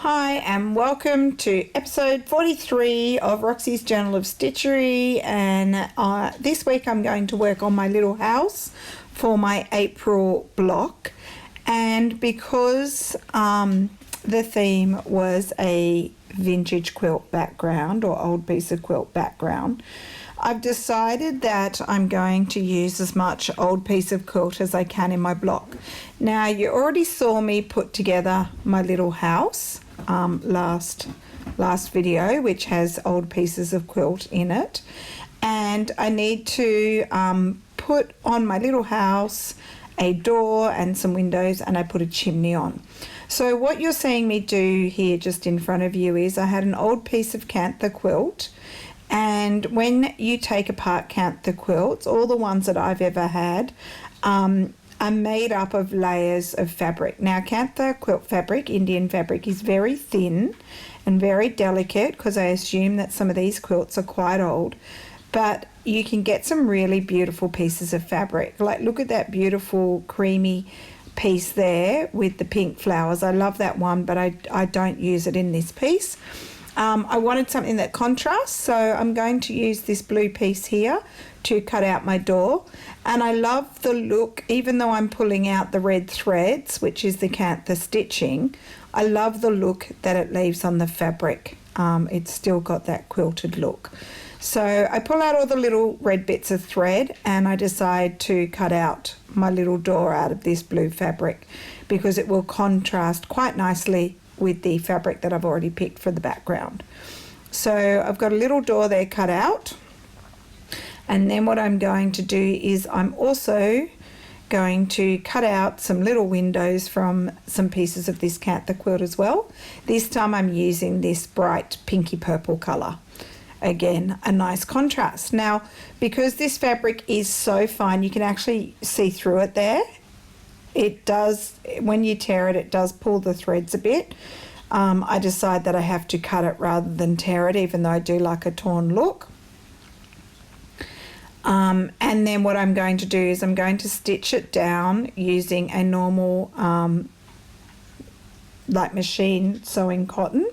Hi and welcome to episode 43 of Roxy's Journal of Stitchery, and this week I'm going to work on my little house for my April block. And because the theme was a vintage quilt background or old piece of quilt background, I've decided that I'm going to use as much old piece of quilt as I can in my block. Now, you already saw me put together my little house last video, which has old pieces of quilt in it, and I need to put on my little house a door and some windows, and I put a chimney on. So what you're seeing me do here just in front of you is I had an old piece of cantha quilt, and when you take apart cantha quilts, all the ones that I've ever had are made up of layers of fabric. Now, cantha quilt fabric, Indian fabric, is very thin and very delicate because I assume that some of these quilts are quite old, but you can get some really beautiful pieces of fabric. Like, look at that beautiful creamy piece there with the pink flowers. I love that one, but I don't use it in this piece. I wanted something that contrasts, so I'm going to use this blue piece here to cut out my door. And I love the look, even though I'm pulling out the red threads, which is the cantha stitching, I love the look that it leaves on the fabric. It's still got that quilted look. So I pull out all the little red bits of thread and I decide to cut out my little door out of this blue fabric because it will contrast quite nicely with the fabric that I've already picked for the background. So I've got a little door there cut out, and then what I'm going to do is I'm also going to cut out some little windows from some pieces of this cantha quilt as well. This time I'm using this bright pinky purple colour. Again, a nice contrast. Now, because this fabric is so fine, you can actually see through it there. It does, when you tear it, it does pull the threads a bit. I decide that I have to cut it rather than tear it, even though I do like a torn look. And then what I'm going to do is I'm going to stitch it down using a normal like machine sewing cotton.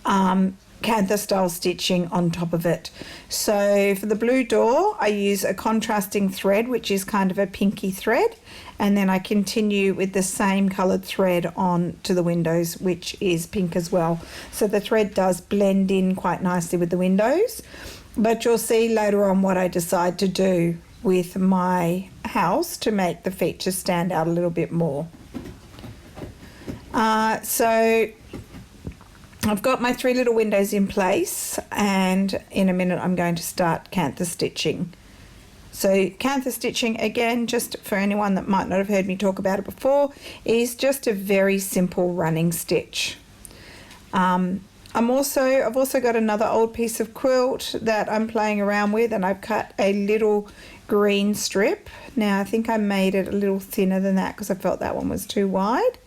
Cantha style stitching on top of it. So for the blue door I use a contrasting thread, which is kind of a pinky thread, and then I continue with the same coloured thread on to the windows, which is pink as well. So the thread does blend in quite nicely with the windows, but you'll see later on what I decide to do with my house to make the features stand out a little bit more. So I've got my 3 little windows in place, and in a minute I'm going to start cantha stitching. So cantha stitching, again, just for anyone that might not have heard me talk about it before, is just a very simple running stitch. I've also got another old piece of quilt that I'm playing around with, and I've cut a little green strip. Now I think I made it a little thinner than that because I felt that one was too wide.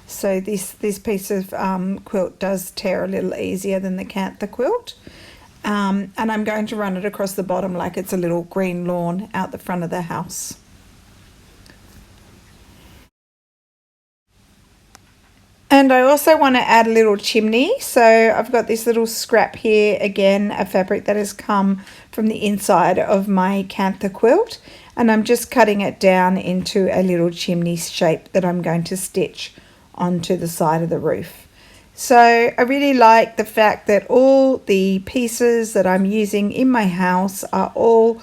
So this piece of quilt does tear a little easier than the cantha quilt. And I'm going to run it across the bottom like it's a little green lawn out the front of the house. And I also want to add a little chimney. So I've got this little scrap here, again, a fabric that has come from the inside of my cantha quilt. And I'm just cutting it down into a little chimney shape that I'm going to stitch onto the side of the roof. So I really like the fact that all the pieces that I'm using in my house are all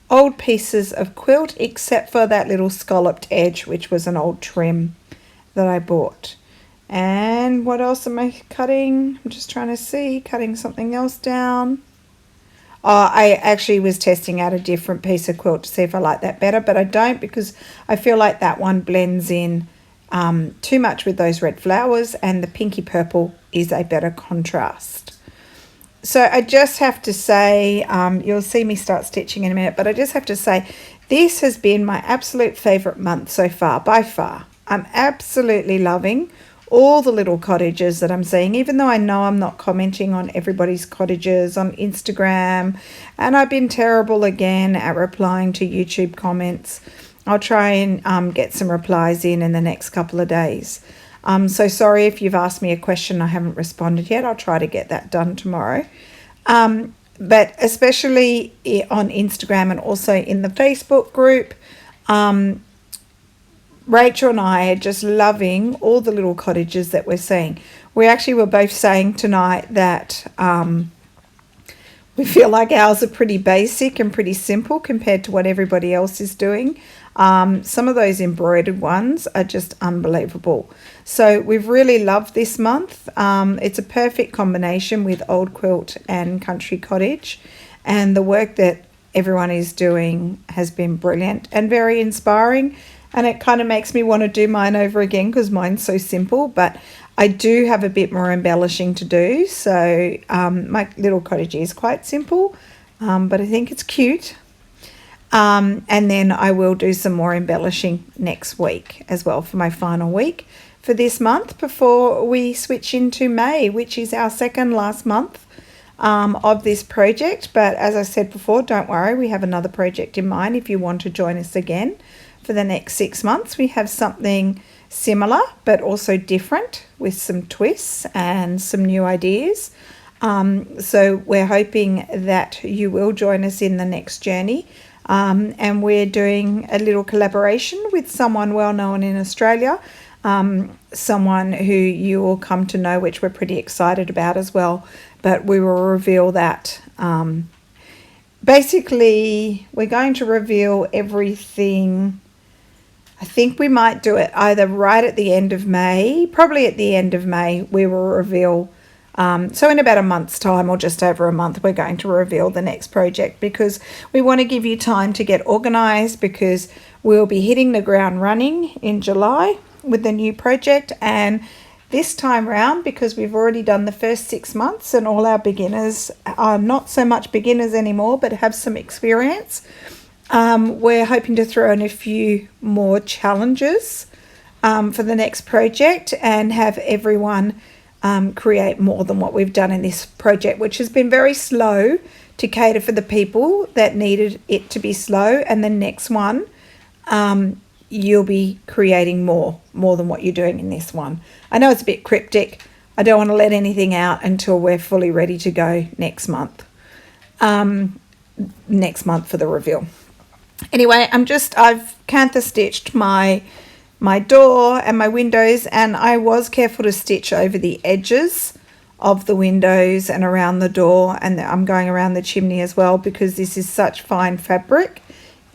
old pieces of quilt, except for that little scalloped edge, which was an old trim that I bought. And what else am I cutting? I'm just trying to see, cutting something else down. I actually was testing out a different piece of quilt to see if I like that better, but I don't, because I feel like that one blends in too much with those red flowers, and the pinky purple is a better contrast. So I just have to say, you'll see me start stitching in a minute, but I just have to say this has been my absolute favorite month so far, by far. I'm absolutely loving all the little cottages that I'm seeing, even though I know I'm not commenting on everybody's cottages on Instagram, and I've been terrible again at replying to YouTube comments. I'll try and get some replies in the next couple of days. So sorry if you've asked me a question I haven't responded yet. I'll try to get that done tomorrow. But especially on Instagram and also in the Facebook group, Rachel and I are just loving all the little cottages that we're seeing. We actually were both saying tonight that we feel like ours are pretty basic and pretty simple compared to what everybody else is doing. Some of those embroidered ones are just unbelievable. So we've really loved this month. It's a perfect combination with Old Quilt and Country Cottage. And the work that everyone is doing has been brilliant and very inspiring. And it kind of makes me want to do mine over again because mine's so simple. But I do have a bit more embellishing to do. So my little cottage is quite simple, but I think it's cute. And then I will do some more embellishing next week as well for my final week for this month before we switch into May, which is our second last month of this project. But as I said before, don't worry, we have another project in mind if you want to join us again for the next 6 months. We have something similar but also different with some twists and some new ideas. So we're hoping that you will join us in the next journey. And we're doing a little collaboration with someone well known in Australia, someone who you will come to know, which we're pretty excited about as well. But we will reveal that. Basically, we're going to reveal everything. I think we might do it either right at the end of May, probably at the end of May, we will reveal. So in about a month's time or just over a month, we're going to reveal the next project because we want to give you time to get organised because we'll be hitting the ground running in July with the new project. And this time round, because we've already done the first 6 months and all our beginners are not so much beginners anymore, but have some experience, we're hoping to throw in a few more challenges for the next project and have everyone create more than what we've done in this project, which has been very slow to cater for the people that needed it to be slow. And the next one, you'll be creating more than what you're doing in this one. I know it's a bit cryptic. I don't want to let anything out until we're fully ready to go next month. Next month for the reveal. Anyway, I've cantha stitched my door and my windows, and I was careful to stitch over the edges of the windows and around the door, and I'm going around the chimney as well because this is such fine fabric.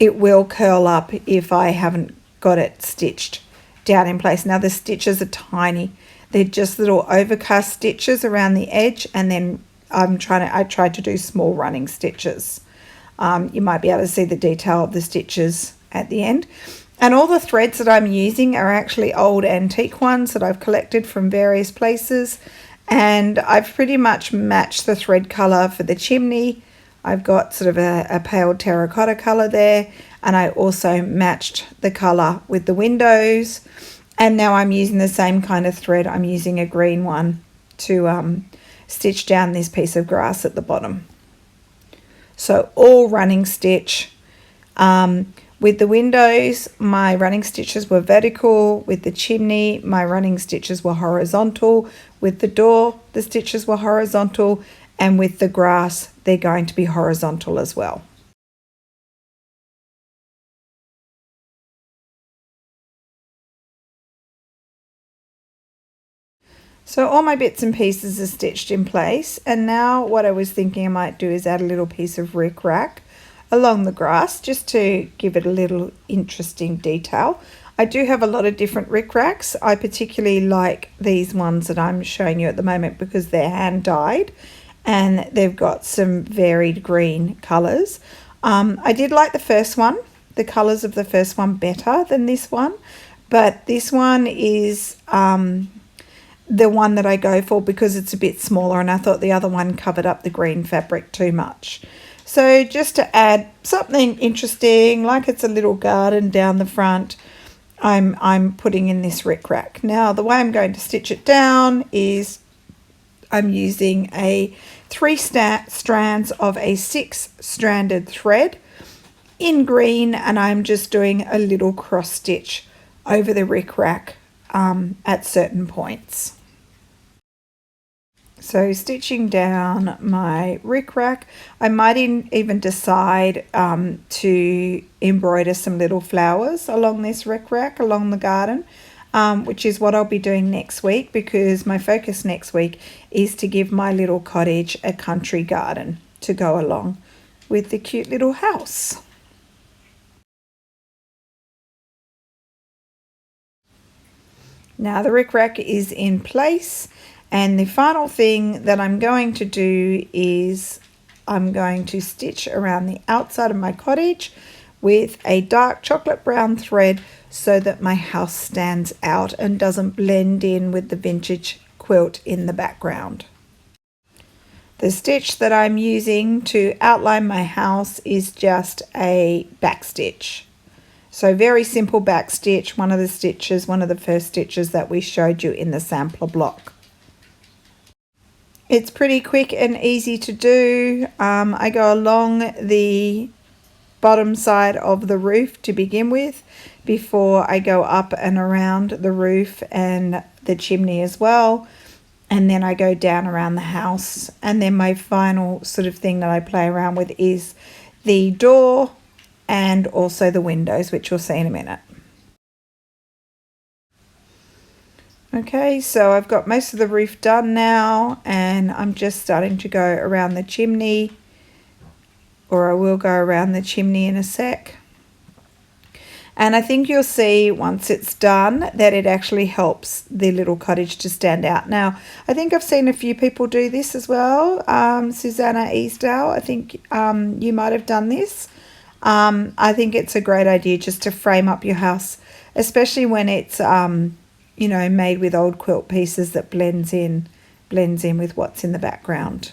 It will curl up if I haven't got it stitched down in place. Now the stitches are tiny. They're just little overcast stitches around the edge, and then I tried to do small running stitches. You might be able to see the detail of the stitches at the end. And all the threads that I'm using are actually old antique ones that I've collected from various places. And I've pretty much matched the thread colour for the chimney. I've got sort of a pale terracotta colour there. And I also matched the colour with the windows. And now I'm using the same kind of thread. I'm using a green one to stitch down this piece of grass at the bottom. So all running stitch. With the windows, my running stitches were vertical. With the chimney, my running stitches were horizontal. With the door, the stitches were horizontal. And with the grass, they're going to be horizontal as well. So all my bits and pieces are stitched in place. And now what I was thinking I might do is add a little piece of rickrack along the grass just to give it a little interesting detail. I do have a lot of different rickracks. I particularly like these ones that I'm showing you at the moment because they're hand dyed and they've got some varied green colours. I did like the first one, the colours of the first one better than this one, but this one is the one that I go for because it's a bit smaller, and I thought the other one covered up the green fabric too much. So just to add something interesting, like it's a little garden down the front, I'm putting in this rickrack. Now the way I'm going to stitch it down is I'm using a 3 strands of a 6-stranded thread in green, and I'm just doing a little cross stitch over the rickrack at certain points. So stitching down my rickrack, I might even decide to embroider some little flowers along this rickrack, along the garden, which is what I'll be doing next week, because my focus next week is to give my little cottage a country garden to go along with the cute little house. Now the rickrack is in place, and the final thing that I'm going to do is I'm going to stitch around the outside of my cottage with a dark chocolate brown thread so that my house stands out and doesn't blend in with the vintage quilt in the background. The stitch that I'm using to outline my house is just a back stitch. So very simple back stitch, one of the first stitches that we showed you in the sampler block. It's pretty quick and easy to do. I go along the bottom side of the roof to begin with before I go up and around the roof and the chimney as well. And then I go down around the house. And then my final sort of thing that I play around with is the door and also the windows, which we'll see in a minute. Okay, so I've got most of the roof done now, and I'm just starting to go around the chimney, or I will go around the chimney in a sec. And I think you'll see once it's done that it actually helps the little cottage to stand out. Now, I think I've seen a few people do this as well. Susanna Easdale, I think you might have done this. I think it's a great idea just to frame up your house, especially when it's made with old quilt pieces that blends in with what's in the background.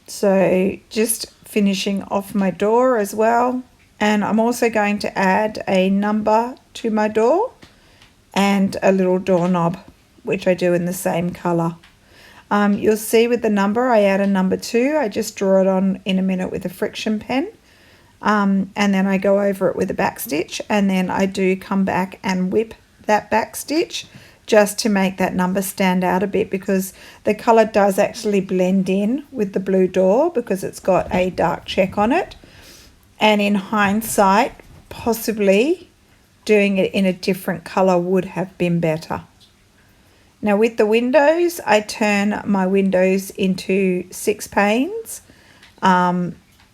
So just finishing off my door as well, and I'm also going to add a number to my door and a little doorknob, which I do in the same colour. You'll see with the number I add a number 2. I just draw it on in a minute with a friction pen. And then I go over it with a back stitch, and then I do come back and whip that back stitch just to make that number stand out a bit, because the colour does actually blend in with the blue door because it's got a dark check on it. And in hindsight, possibly doing it in a different colour would have been better. Now with the windows, I turn my windows into 6 panes.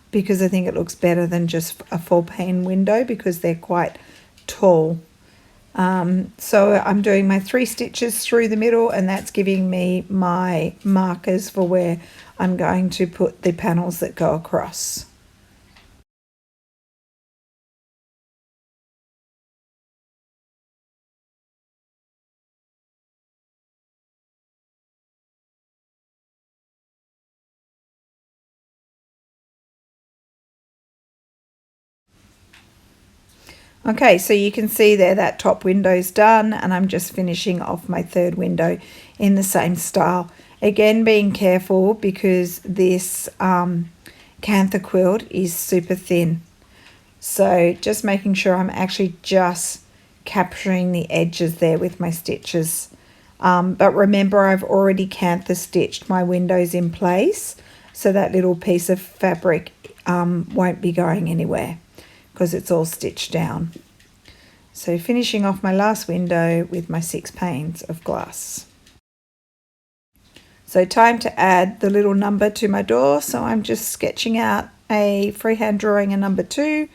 Because I think it looks better than just a 4-pane window because they're quite tall. So I'm doing my 3 stitches through the middle, and that's giving me my markers for where I'm going to put the panels that go across. Okay, so you can see there that top window's done, and I'm just finishing off my 3rd window in the same style. Again, being careful because this Cantha quilt is super thin. So just making sure I'm actually just capturing the edges there with my stitches. But remember, I've already Cantha stitched my windows in place, so that little piece of fabric won't be going anywhere, because it's all stitched down. So finishing off my last window with my 6 panes of glass. So time to add the little number to my door. So I'm just sketching out a freehand drawing a number 2.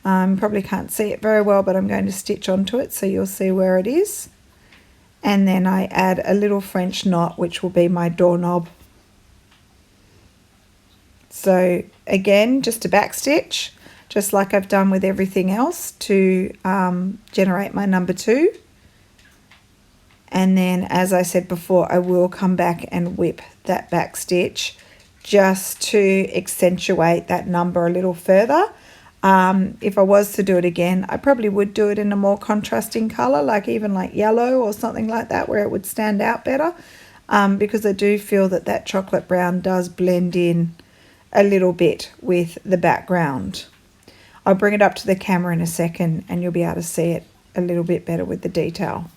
Probably can't see it very well, but I'm going to stitch onto it so you'll see where it is. And then I add a little French knot, which will be my doorknob. So again, just a back stitch, just like I've done with everything else, to generate my number 2. And then, as I said before, I will come back and whip that back stitch just to accentuate that number a little further. If I was to do it again, I probably would do it in a more contrasting colour, like even like yellow or something like that, where it would stand out better, because I do feel that that chocolate brown does blend in a little bit with the background. I'll bring it up to the camera in a second and you'll be able to see it a little bit better with the detail.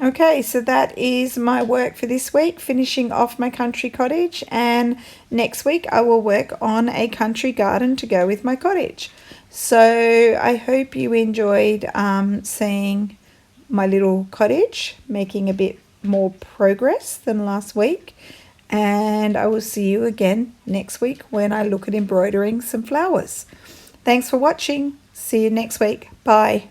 Okay, so that is my work for this week, finishing off my country cottage, and next week I will work on a country garden to go with my cottage. So I hope you enjoyed seeing my little cottage, making a bit more progress than last week. And I will see you again next week when I look at embroidering some flowers. Thanks for watching. See you next week. Bye.